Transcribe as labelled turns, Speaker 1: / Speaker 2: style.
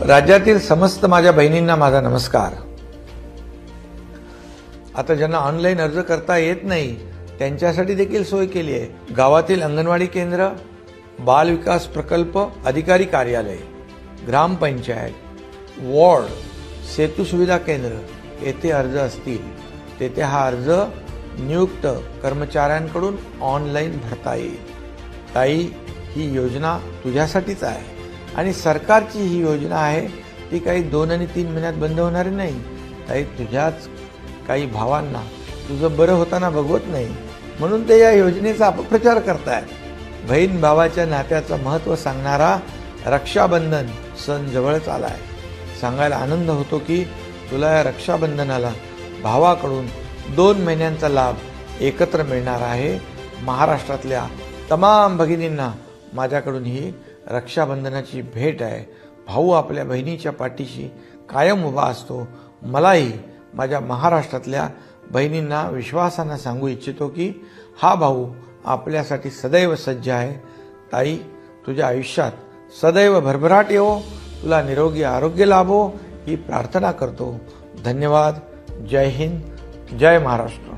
Speaker 1: राज्यातील समस्त माझ्या बहिणींना माझा नमस्कार। आता ज्यांना ऑनलाईन अर्ज करता येत नाही त्यांच्यासाठी देखील सोय केली आहे। गावातील अंगणवाडी केंद्र, बाल विकास प्रकल्प अधिकारी कार्यालय, ग्रामपंचायत, वॉर्ड, सेतू सुविधा केंद्र येथे अर्ज असतील तेथे हा अर्ज नियुक्त कर्मचाऱ्यांकडून ऑनलाईन भरता येईल। ताई, ही योजना तुझ्यासाठीच आहे आणि सरकारची ही योजना आहे ती काही 2 आणि 3 महिन्यात बंद होणारी नाही। ताई, तुझ्याच काही भावांना तुझं बरं होताना बघवत नाही म्हणून ते या योजनेचा अपप्रचार करतायत। बहीण भावाच्या नात्याचं महत्त्व सांगणारा रक्षाबंधन सण जवळच आलाय। सांगायला आनंद होतो की तुला या रक्षाबंधनाला भावाकडून 2 महिन्यांचा लाभ एकत्र मिळणार आहे। महाराष्ट्रातल्या तमाम भगिनींना माझ्याकडून ही रक्षाबंधनाची भेट आहे। भाऊ आपल्या बहिणीच्या पाठीशी कायम उभा असतो। मलाही माझ्या महाराष्ट्रातल्या बहिणींना विश्वासाने सांगू इच्छितो की हा भाऊ आपल्यासाठी सदैव सज्ज आहे। ताई, तुझ्या आयुष्यात सदैव भरभराट येवो, तुला निरोगी आरोग्य लाभो ही प्रार्थना करतो। धन्यवाद। जय हिंद, जय महाराष्ट्र।